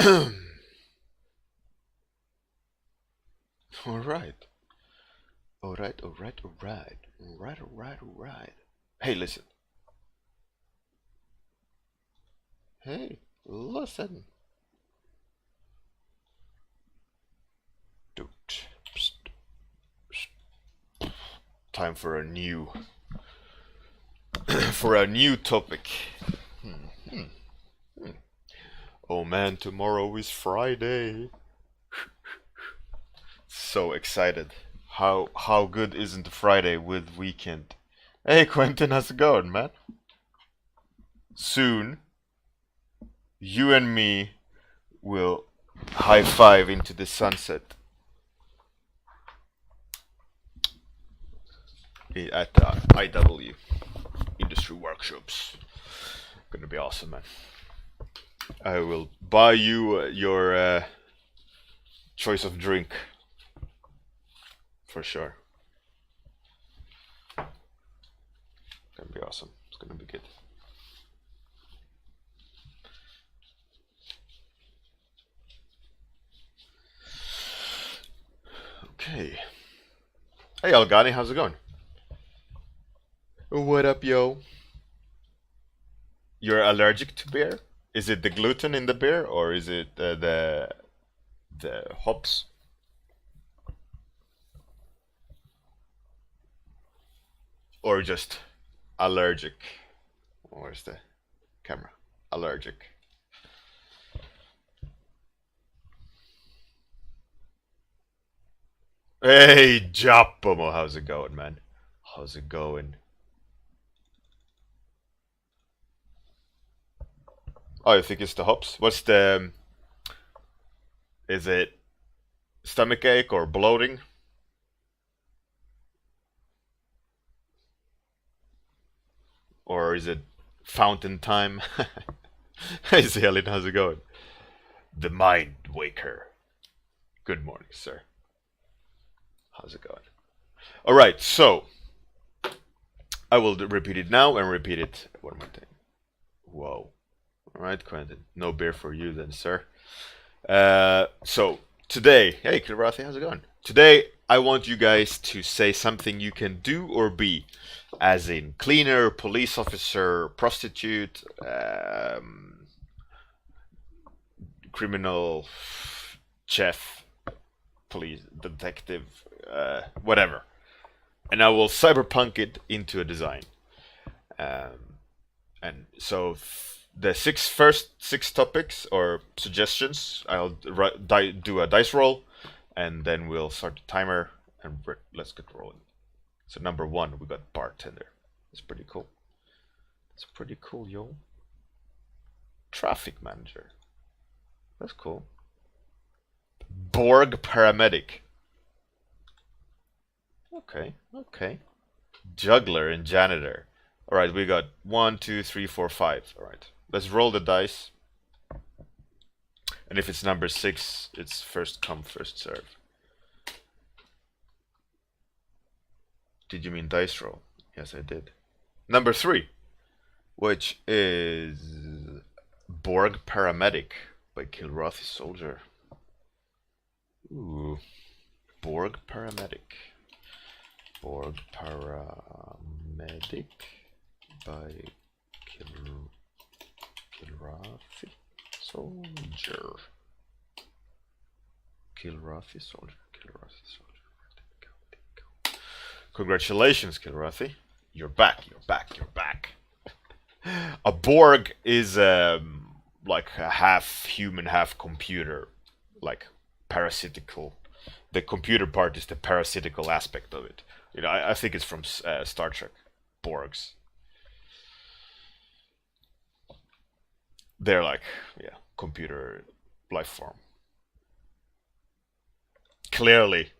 All right. All right. All right. All right. All right. All right. All right. Hey, listen. Hey, listen. Dude. Psst, psst. Time for a new for a new topic. Hmm, hmm, hmm. Oh man, tomorrow is Friday. So excited. How good isn't Friday with weekend? Hey Quentin, how's it going, man? Soon, you and me will high five into the sunset at the IW Industry Workshops. Gonna be awesome, man. I will buy you your choice of drink for sure. Gonna be awesome. It's gonna be good. Okay. Hey Algani, how's it going? What up, yo? You're allergic to beer? Is it the gluten in the beer, or is it the hops, or just allergic? Where's the camera? Allergic. Hey, Giacomo, how's it going, man? How's it going? Oh, you think it's the hops? What's the? Is it stomach ache or bloating, or is it fountain time? Hey, Zelin, how's it going? The Mind Waker. Good morning, sir. How's it going? All right, so I will repeat it now and repeat it one more time. Whoa. All right, Quentin. No beer for you then, sir. So today, hey, Kilrathi, how's it going? Today, I want you guys to say something you can do or be, as in cleaner, police officer, prostitute, criminal, chef, police, detective, whatever. And I will cyberpunk it into a design. Um, and so the first six topics or suggestions, I'll do a dice roll, and then we'll start the timer and let's get rolling. So number one, we got bartender. That's pretty cool. That's pretty cool, yo. Traffic manager. That's cool. Borg paramedic. Okay, okay. Juggler and janitor. All right, we got 1, 2, 3, 4, 5. All right, let's roll the dice. And if it's number 6, it's first come, first serve. Did you mean dice roll? Yes, I did. Number 3, which is Borg paramedic by Kilrathi Soldier. Ooh, Borg paramedic. Borg paramedic by Kilrathi Soldier. Kilrathi Soldier. Kilrathi Soldier. There we go. There we go. Congratulations, Kilrathi. You're back. You're back. You're back. A Borg is like a half human, half computer, like parasitical. The computer part is the parasitical aspect of it. You know, I think it's from Star Trek. Borgs. They're like, yeah, computer life form. Clearly,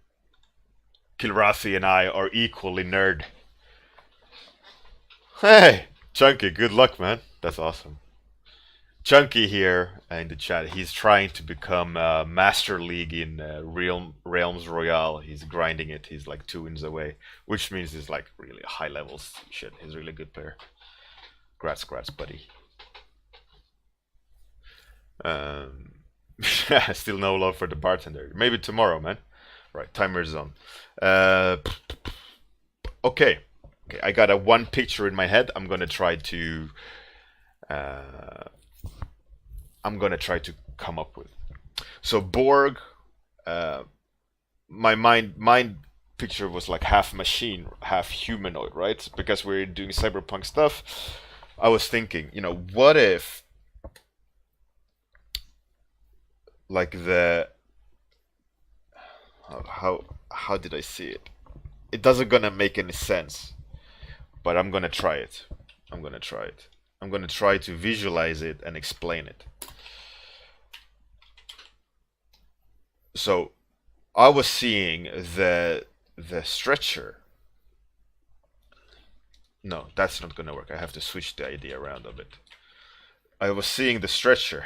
Kilrathi and I are equally nerd. Hey, Chunky, good luck, man. That's awesome. Chunky here in the chat, he's trying to become Master League in Realms Royale. He's grinding it. He's like 2 wins away, which means he's like really high levels. Shit, he's a really good player. Grats, buddy. Still no love for the bartender. Maybe tomorrow, man. Right, timer's on. Uh, okay. Okay, I got a one picture in my head. Uh, I'm gonna try to come up with. So Borg, uh, my mind picture was like half machine, half humanoid, right? Because we're doing cyberpunk stuff. I was thinking, what if like the how did I see it? It doesn't gonna make any sense, but I'm gonna try it. I'm gonna try it. I'm gonna try to visualize it and explain it. So I was seeing the stretcher. No, that's not gonna work. I have to switch the idea around a bit. I was seeing the stretcher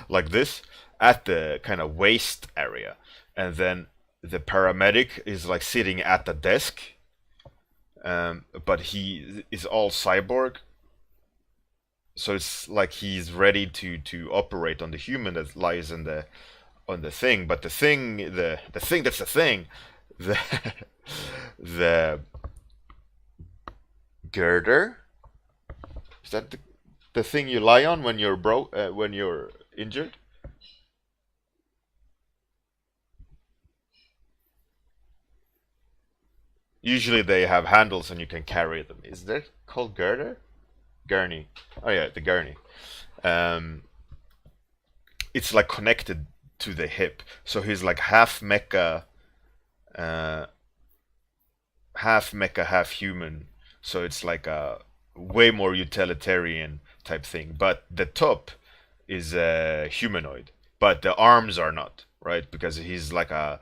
like this at the kind of waist area, and then the paramedic is like sitting at the desk, but he is all cyborg, so it's like he's ready to operate on the human that lies in the on the thing. But the thing that's the thing, the the girder, is that the thing you lie on when you're when you're injured? Usually they have handles and you can carry them. Is that called girder? Gurney. Oh yeah, the gurney. Um, it's like connected to the hip, so he's like uh, half mecha, half human. So it's like a way more utilitarian type thing. But the top is humanoid, but the arms are not, right? Because he's like a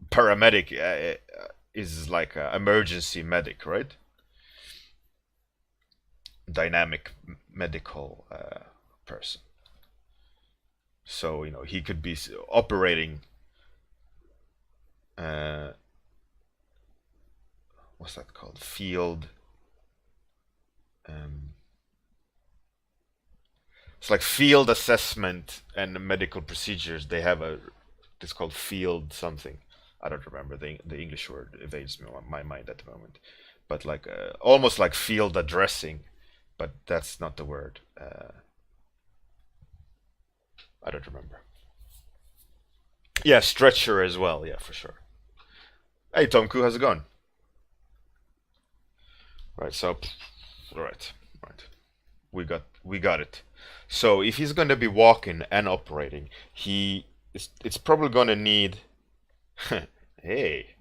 paramedic, is like a emergency medic, right? Dynamic medical person. So he could be operating. Uh, what's that called? Field. Um, it's like field assessment and medical procedures. They have a. It's called field something. I don't remember the English word evades my mind at the moment. But like almost like field addressing, but that's not the word. I don't remember. Yeah, stretcher as well. Yeah, for sure. Hey, Tomku, how's it going? Right. So, all right, right. We got it. So if he's going to be walking and operating, it's probably going to need. Hey.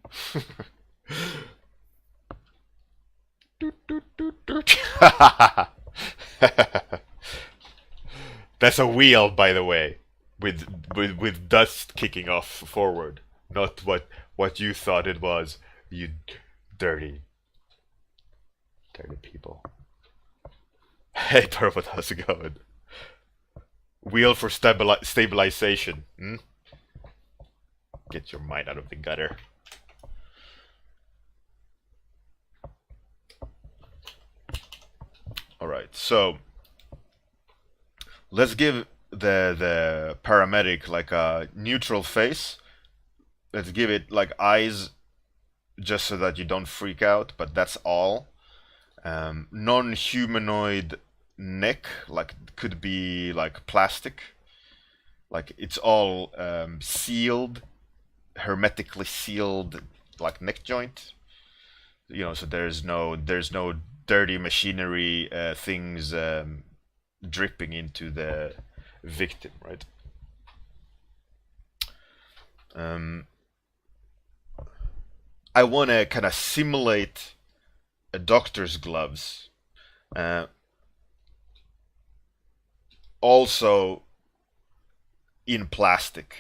That's a wheel, by the way, with dust kicking off forward, not what you thought it was. You dirty, dirty people. Hey, Purple, how's it going? Wheel for stabilization. Hmm? Get your mind out of the gutter. All right, so let's give the paramedic like a neutral face. Let's give it like eyes, just so that you don't freak out. But that's all. Non-humanoid neck, like could be like plastic, like it's all sealed, hermetically sealed, like neck joint. So there's no dirty machinery things dripping into the victim, right? Um, I want to kind of simulate a doctor's gloves, uh, also in plastic.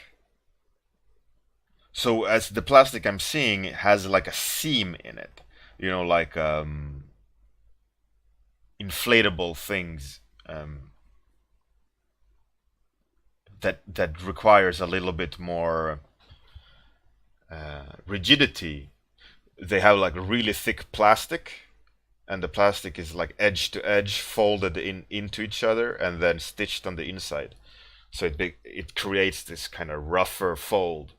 So as the plastic I'm seeing has like a seam in it, like inflatable things, that requires a little bit more rigidity. They have like really thick plastic, and the plastic is like edge to edge folded into each other and then stitched on the inside. so it creates this kind of rougher fold.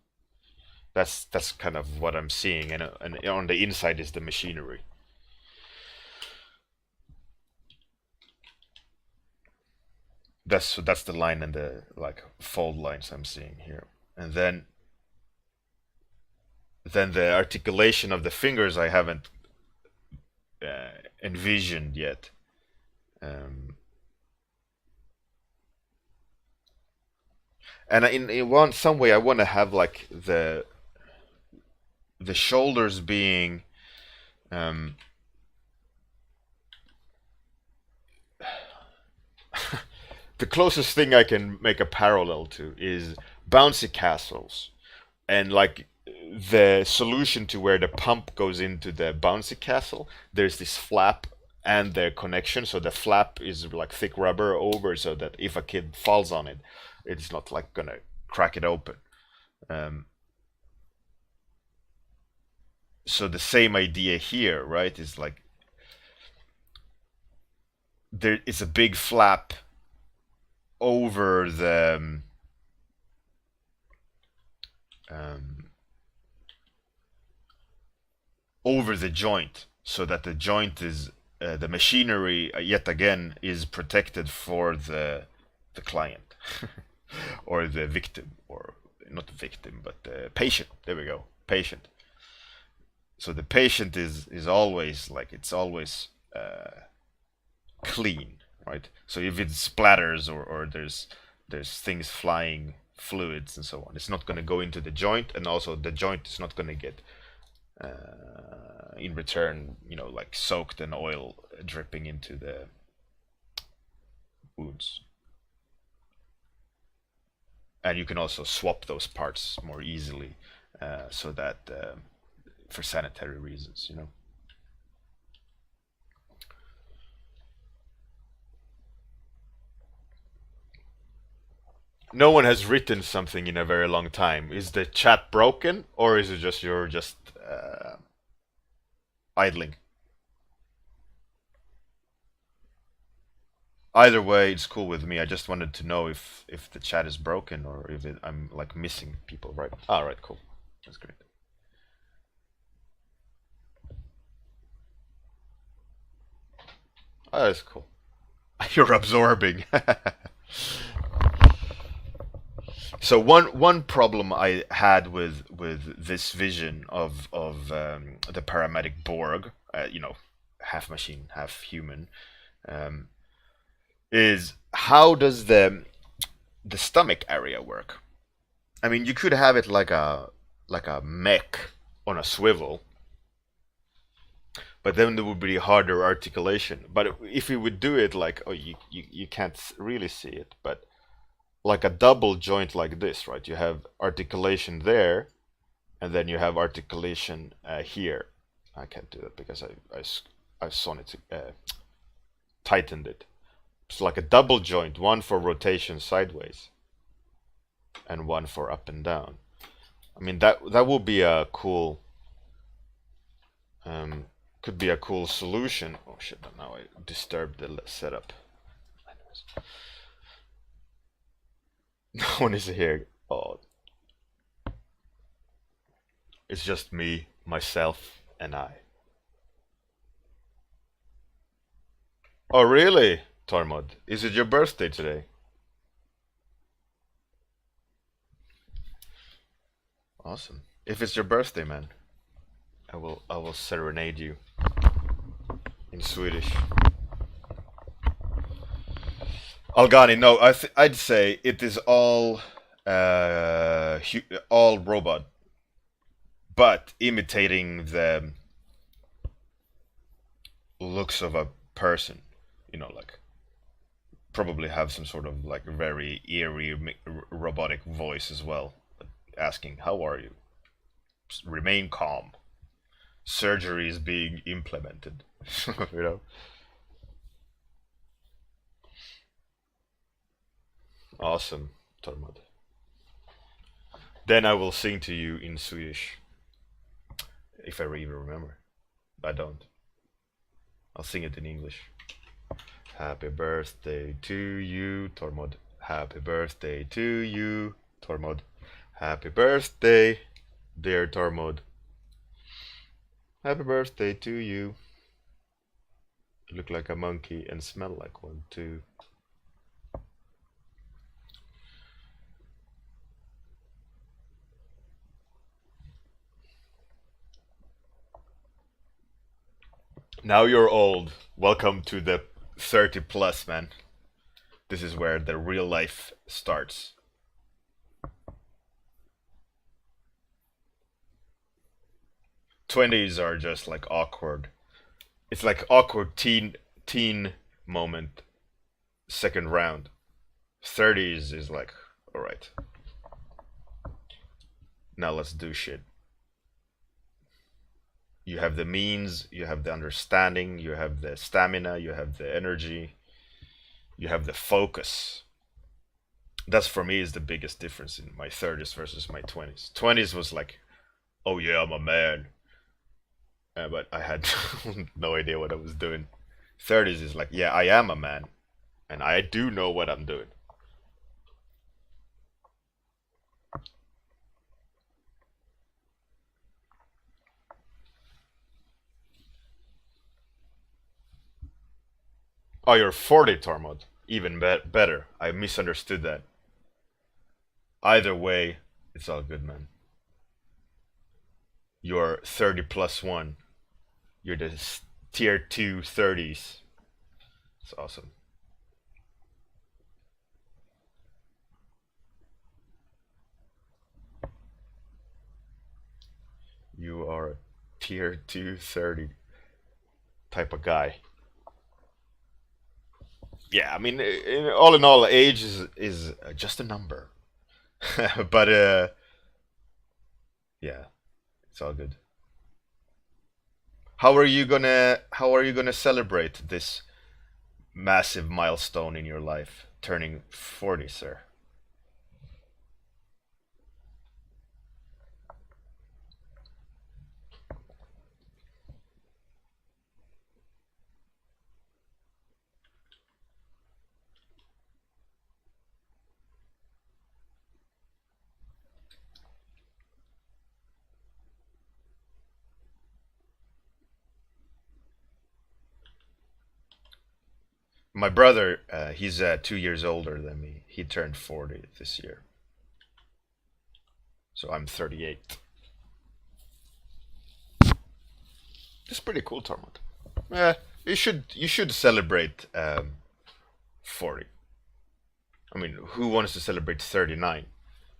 That's kind of what I'm seeing, and on the inside is the machinery. That's the line and the like fold lines I'm seeing here, and then the articulation of the fingers I haven't envisioned yet. Um, and in some way I want to have like the shoulders being um, the closest thing I can make a parallel to is bouncy castles, and like the solution to where the pump goes into the bouncy castle, there's this flap and the connection, so the flap is like thick rubber over, so that if a kid falls on it, it's not like gonna crack it open. um, so the same idea here, right, is like there is a big flap over um, over the joint, so that the joint is the machinery yet again is protected for the client or the victim, or not the victim but the patient. There we go, patient. So the patient is always like, it's always clean, right? So if it splatters, or there's things flying, fluids and so on, it's not going to go into the joint, and also the joint is not going to get in return, like soaked in oil dripping into the wounds. And you can also swap those parts more easily, so that for sanitary reasons. No one has written something in a very long time. Is the chat broken, or is it just you're just idling? Either way, it's cool with me. I just wanted to know if the chat is broken, or if I'm like missing people. Right? All right, cool. That's great. Oh, that's cool. You're absorbing. So one problem I had with this vision of the paramedic Borg, half machine, half human, um, is how does the stomach area work? I mean, you could have it like a mech on a swivel, but then there would be harder articulation. But if you would do it like, oh, you can't really see it, but like a double joint like this, right? You have articulation there, and then you have articulation here. I can't do that because I saw it, tightened it. It's like a double joint, one for rotation sideways, and one for up and down. I mean, that would be a cool, could be a cool solution. Oh shit! Now I disturbed the setup. No one is here. Oh, it's just me, myself, and I. Oh, really, Tormod? Is it your birthday today? Awesome. If it's your birthday, man, I will serenade you in Swedish. Algani, no, I'd say it is all robot, but imitating the looks of a person. Like probably have some sort of like very eerie robotic voice as well, asking, "How are you? Remain calm. Surgery is being implemented." you know. Awesome, Tormod. Then I will sing to you in Swedish, if I even remember. I don't. I'll sing it in English. Happy birthday to you, Tormod. Happy birthday to you, Tormod. Happy birthday, dear Tormod. Happy birthday to you. You look like a monkey and smell like one too. Now you're old. Welcome to the 30 plus, man. This is where the real life starts. '20s are just like awkward. It's like awkward teen moment, second round. '30s is like, alright. Now let's do shit. You have the means, you have the understanding, you have the stamina, you have the energy, you have the focus. That's for me is the biggest difference in my 30s versus my 20s. 20s was like, oh yeah, I'm a man. But I had no idea what I was doing. 30s is like, yeah, I am a man. And I do know what I'm doing. Oh, you're 40, Tormod. Even better. I misunderstood that. Either way, it's all good, man. You're 30 plus 1. You're the tier 2 30s. It's awesome. You are a tier 2 30 type of guy. Yeah, I mean, all in all, age is just a number. But yeah, it's all good. How are you gonna celebrate this massive milestone in your life, turning 40, sir? My brother, he's 2 years older than me. He turned 40 this year, so I'm 38. It's pretty cool, Tormund. Yeah, you should celebrate 40. I mean, who wants to celebrate 39?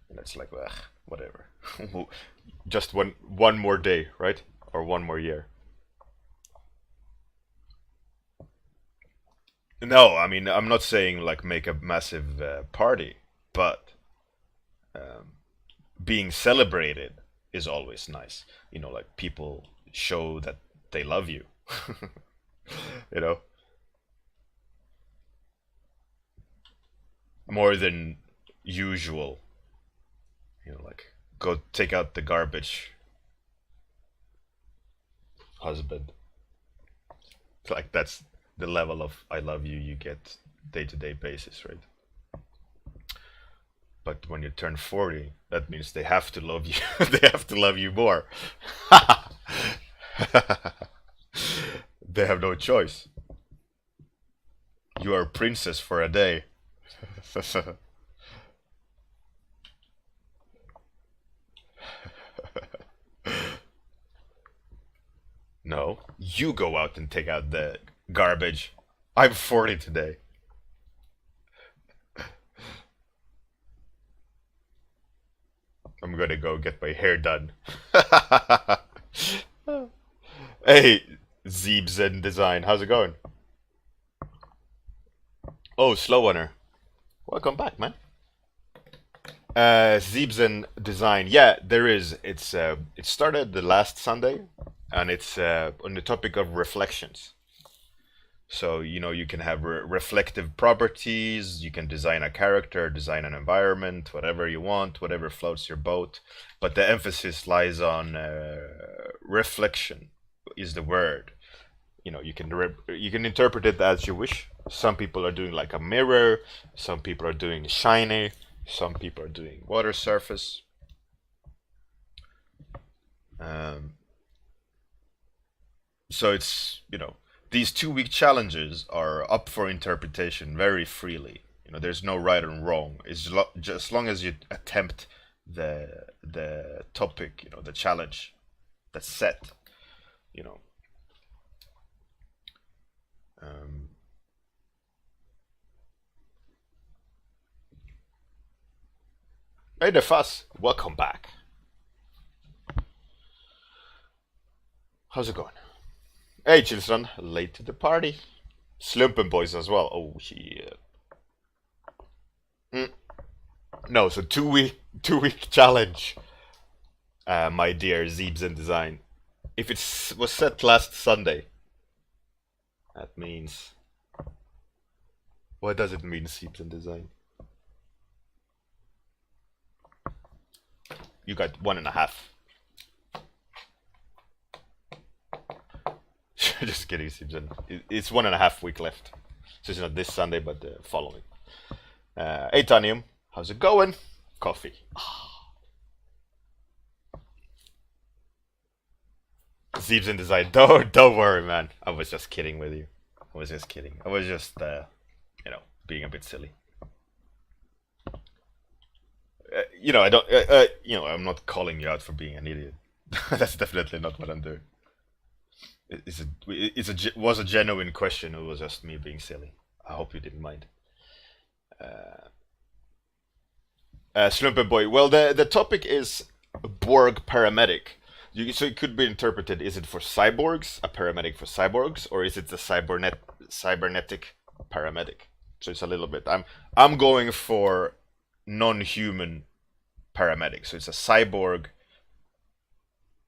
And it's like, ugh, whatever. Just one more day, right? Or one more year. No, I mean, I'm not saying like make a massive party, but um, being celebrated is always nice. Like people show that they love you. you know, more than usual. Like go take out the garbage, husband. Like that's the level of I love you you get day to day basis, right? But when you turn 40, that means they have to love you. They have to love you more. They have no choice. You are a princess for a day. No, you go out and take out the garbage. I'm 40 today. I'm gonna go get my hair done. Hey, Zeebs and Design, how's it going? Oh, Slow Runner. Welcome back, man. Zeebs and Design. Yeah, there is. It started the last Sunday, and it's on the topic of reflections. So, you can have reflective properties, you can design a character, design an environment, whatever you want, whatever floats your boat. But the emphasis lies on reflection is the word. You can interpret it as you wish. some people are doing like a mirror, some people are doing shiny, some people are doing water surface. So it's, these 2 week challenges are up for interpretation very freely. There's no right and wrong. It's just as long as you attempt the topic, the challenge that's set, you know. Hey, the fuss. Welcome back. How's it going? Hey, children. Late to the party. Slumping boys as well. Oh shit. No, so 2 week challenge. My dear Zeebs in Design. If it was set last Sunday, that means. What does it mean, Zeebs in Design? You got 1.5. Just kidding, Zeebs. It's 1.5 week left. So it's not this Sunday, but the following. Hey, Tanium. How's it going? Coffee. Zeebs in Design. Don't worry, man. I was just kidding with you. I was just kidding. I was just, being a bit silly. I don't. I'm not calling you out for being an idiot. That's definitely not what I'm doing. Was a genuine question. It was just me being silly. I hope you didn't mind. Slumper Boy. Well, the topic is Borg paramedic. So it could be interpreted: is it for cyborgs, a paramedic for cyborgs, or is it the cybernetic paramedic? So it's a little bit. I'm going for non-human paramedic. So it's a cyborg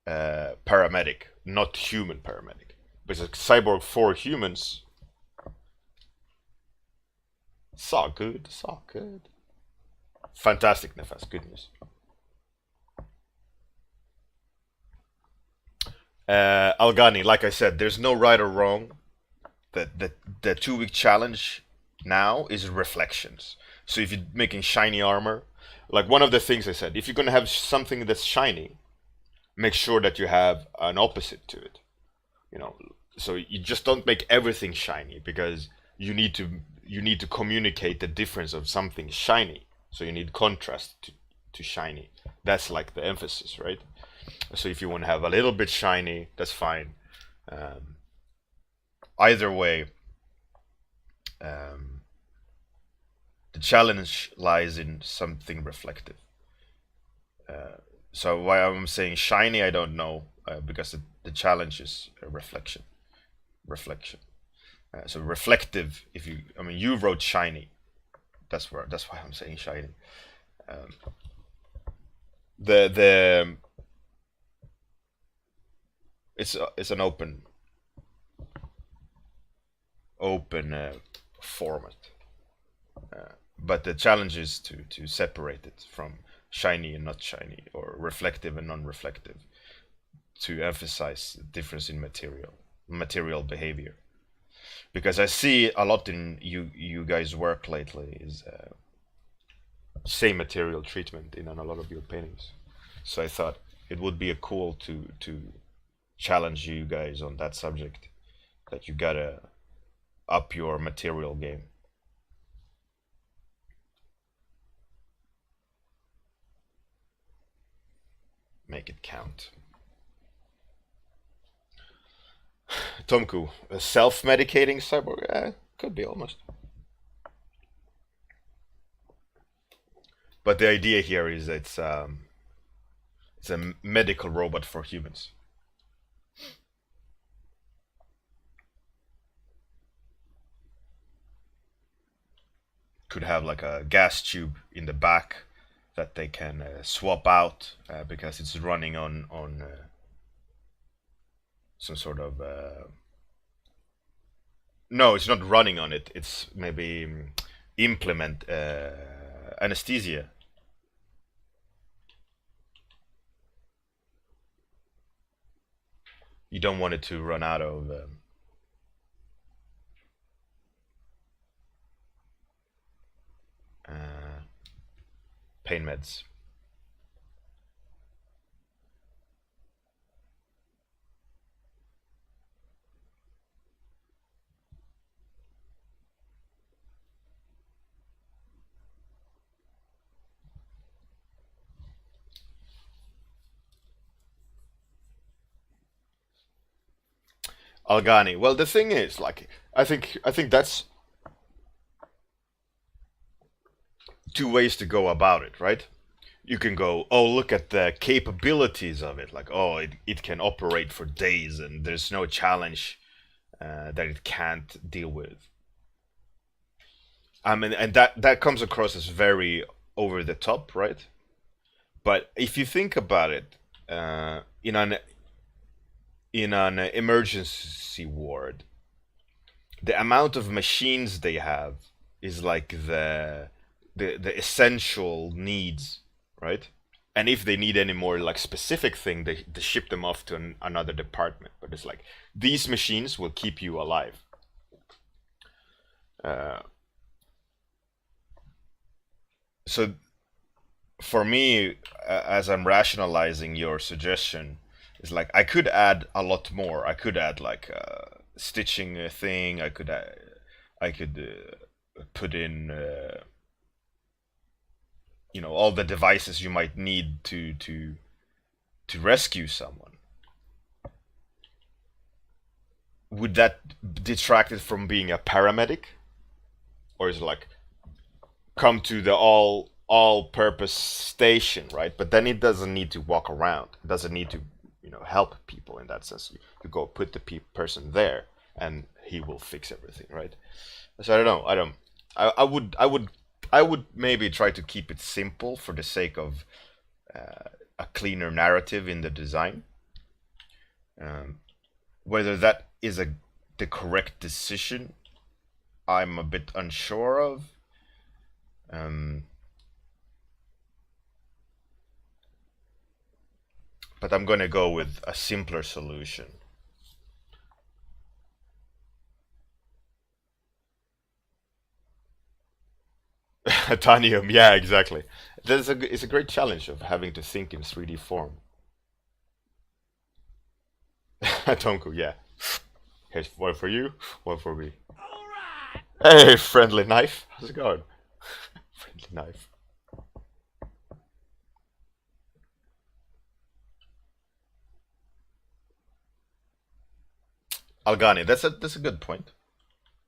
paramedic, not human paramedic. But it's a cyborg for humans. So good. Fantastic, Nefas. Good news. Algani, like I said, there's no right or wrong. The 2 week challenge now is reflections. So if you're making shiny armor, like one of the things I said, if you're gonna have something that's shiny, make sure that you have an opposite to it. So you just don't make everything shiny, because you need to communicate the difference of something shiny. So you need contrast to shiny. That's like the emphasis, right? So if you want to have a little bit shiny, that's fine. Either way, the challenge lies in something reflective. So why I'm saying shiny, I don't know, because the challenge is a reflection. So reflective. You wrote shiny. That's why I'm saying shiny. It's an open format, but the challenge is to separate it from shiny and not shiny, or reflective and non-reflective, to emphasize the difference in material behavior. Because I see a lot in you guys' work lately is same material treatment in a lot of your paintings. So I thought it would be cool to challenge you guys on that subject, that you gotta up your material game. Make it count. Tomku, a self-medicating cyborg? Could be almost. But the idea here is it's a medical robot for humans. Could have like a gas tube in the back that they can swap out, because it's running on some sort of no, it's not running on it. It's maybe implement anesthesia. You don't want it to run out of pain meds. Algani. Well, the thing is, like, I think that's two ways to go about it, right? You can go, oh, look at the capabilities of it. Like, oh, it can operate for days and there's no challenge that it can't deal with. I mean, and that comes across as very over the top, right? But if you think about it, in an emergency ward, the amount of machines they have is like the essential needs, right? And if they need any more like specific thing, they ship them off to another department. But it's like these machines will keep you alive. Uh, so for me, as I'm rationalizing your suggestion, it's like I could add a lot more. I could add like stitching a thing. I could put in all the devices you might need to rescue someone. Would that detract it from being a paramedic, or is it like come to the all purpose station, right? But then it doesn't need to walk around. It doesn't need to help people in that sense. You go put the person there, and he will fix everything, right? So I don't know. I would maybe try to keep it simple for the sake of a cleaner narrative in the design. Whether that is the correct decision, I'm a bit unsure of. But I'm gonna go with a simpler solution. Titanium, yeah, exactly. It's a great challenge of having to think in 3D form. Tonku, yeah. Here's one for you, one for me. Hey, friendly knife. How's it going? Friendly knife. Algani, that's a good point.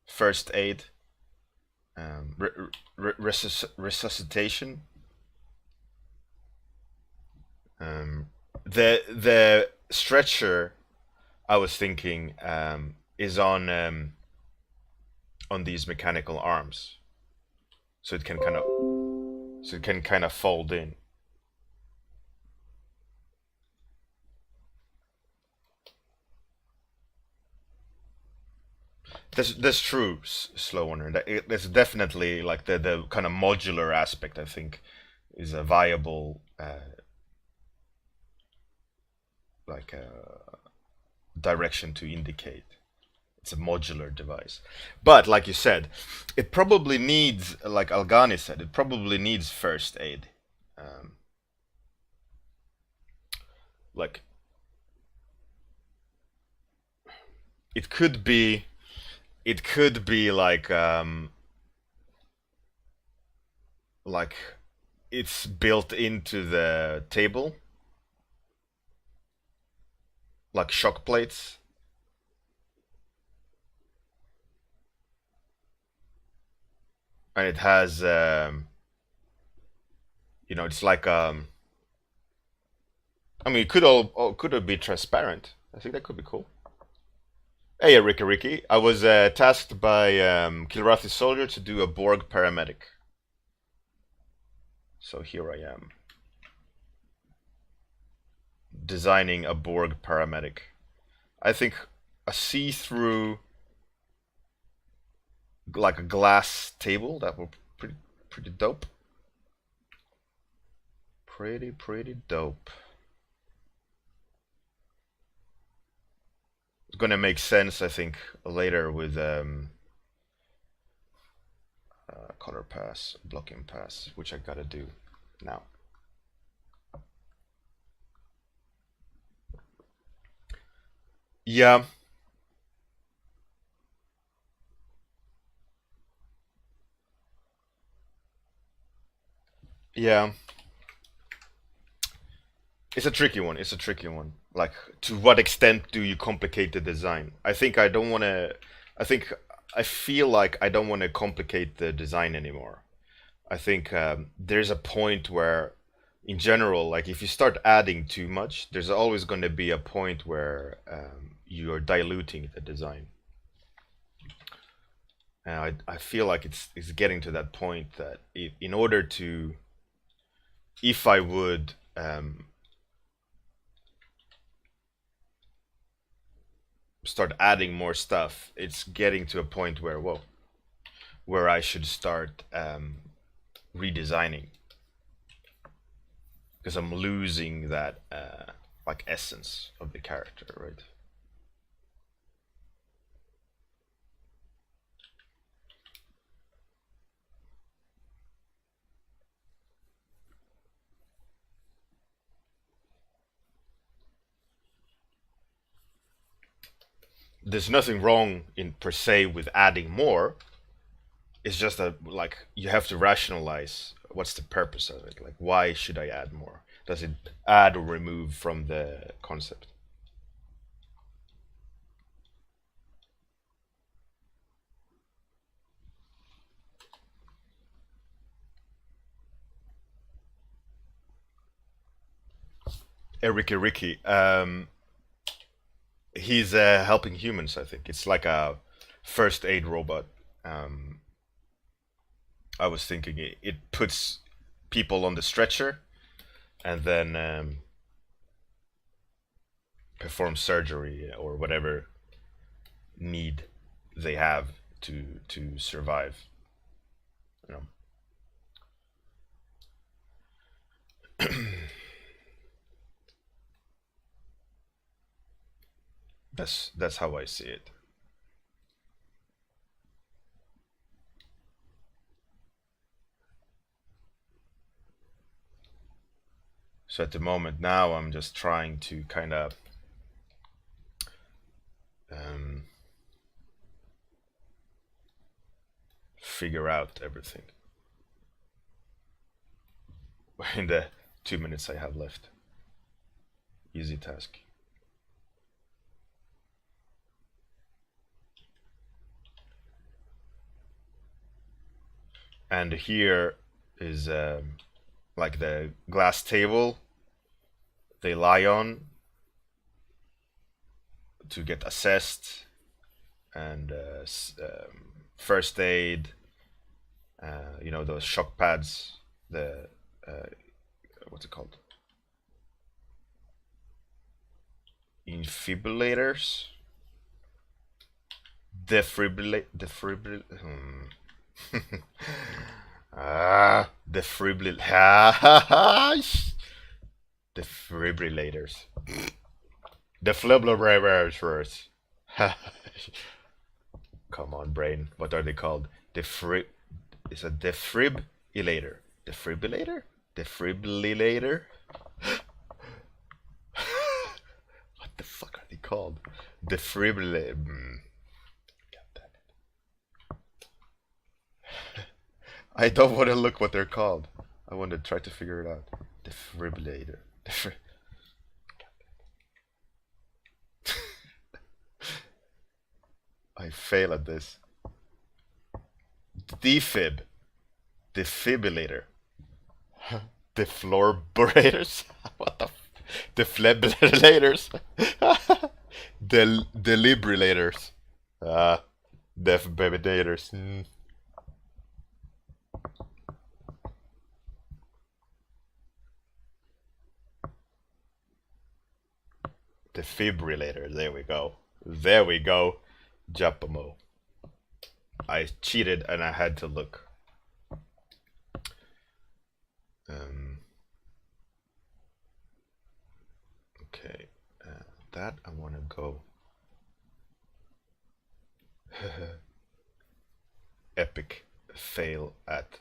First aid, resuscitation. The stretcher I was thinking is on these mechanical arms, so it can kind of fold in. That's true, slow runner. That's definitely like the kind of modular aspect. I think is a viable like direction to indicate. It's a modular device, but like you said, it probably needs, like Algani said, it probably needs first aid. Um, like it could be, like it's built into the table, like shock plates, and it has it's like I mean, it could it be transparent? I think that could be cool. Hey, Ricky Ricky. I was tasked by Kilrathi Soldier to do a Borg paramedic. So here I am, designing a Borg paramedic. I think a see-through, like a glass table, that would pretty dope. Pretty dope. It's gonna make sense, I think, later with color pass, blocking pass, which I gotta do. now. Yeah. Yeah. It's a tricky one. It's a tricky one. Like, to what extent do you complicate the design? I think I don't want to. I think I feel like I don't want to complicate the design anymore. I think there's a point where, in general, like if you start adding too much, there's always going to be a point where you are diluting the design. And I feel like it's getting to that point that in order to, if I would start adding more stuff, it's getting to a point where, whoa, where I should start redesigning, because I'm losing that like essence of the character, right? There's nothing wrong in per se with adding more. It's just that, like, you have to rationalize what's the purpose of it. Like, why should I add more? Does it add or remove from the concept? Ricky. He's helping humans. I think it's like a first aid robot. Um, I was thinking it puts people on the stretcher and then performs surgery or whatever need they have to survive. You know, that's how I see it. So at the moment now, I'm just trying to kind of um, figure out everything in the 2 minutes I have left. Easy task. And here is like the glass table they lie on to get assessed, and first aid. You know, those shock pads, the uh, what's it called? Defibrillators. Defibrill. Defibrill. Defibrillators. Defibrillators. Come on, brain. What are they called? Defrib. It's a defibrillator. Defibrillator? Defibrillator? What the fuck are they called? Defibrillator. I don't want to look what they're called. I want to try to figure it out. Defibrillator. I fail at this. Defib. Defibrillator. Defibrillators. What the? Defibrillators. Delibrillators. Ah, defibrillators. Defibrillator. There we go. There we go. Japamo. I cheated and I had to look. Um, okay. That I want to go. Epic fail at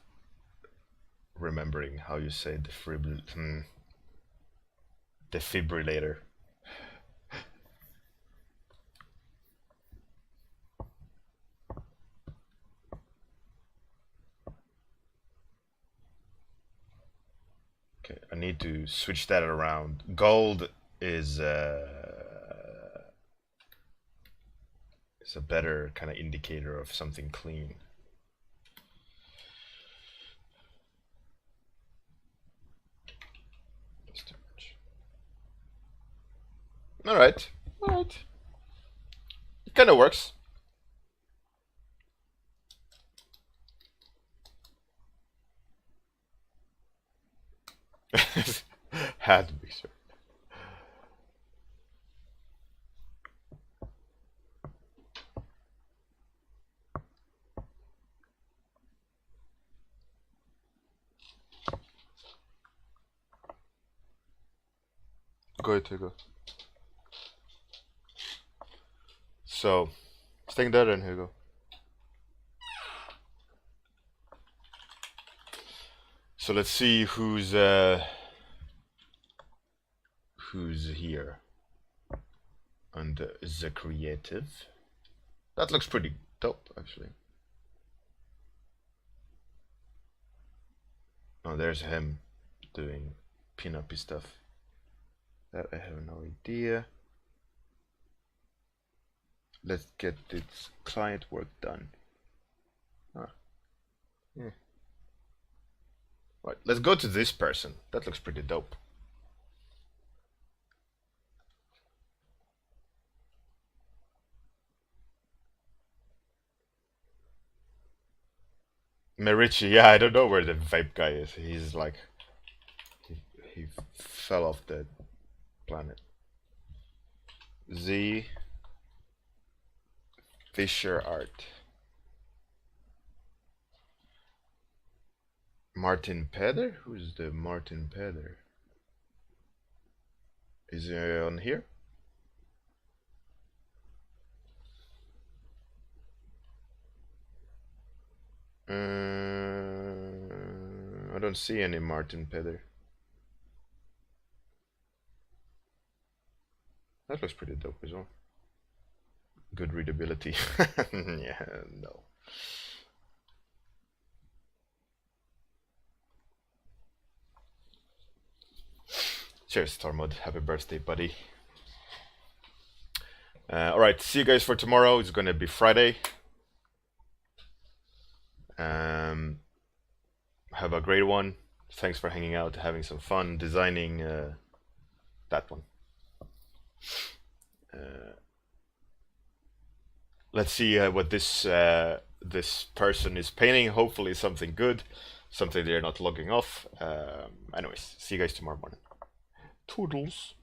remembering how you say defibrillator. Okay, I need to switch that around. Gold is a better kind of indicator of something clean. That's too much. All right, all right. It kind of works. Had to be sure. Go ahead, Hugo. So, staying there then, Hugo. So let's see who's here under the creative. That looks pretty dope, actually. Oh, there's him doing pin-uppy stuff. That I have no idea. Let's get this client work done. Ah. Yeah. Right, let's go to this person. That looks pretty dope. Merici, yeah, I don't know where the vape guy is. He's like, he fell off the planet. Z Fisher Art. Martin Peder? Who's the Martin Peder? Is he on here? I don't see any Martin Peder. That looks pretty dope as well. Good readability. Yeah, no. Cheers, Tormod. Happy birthday, buddy. Alright, see you guys for tomorrow. It's gonna be Friday. Have a great one. Thanks for hanging out, having some fun designing that one. Let's see what this person is painting. Hopefully something good, something they're not logging off. Anyways, see you guys tomorrow morning. Toodles.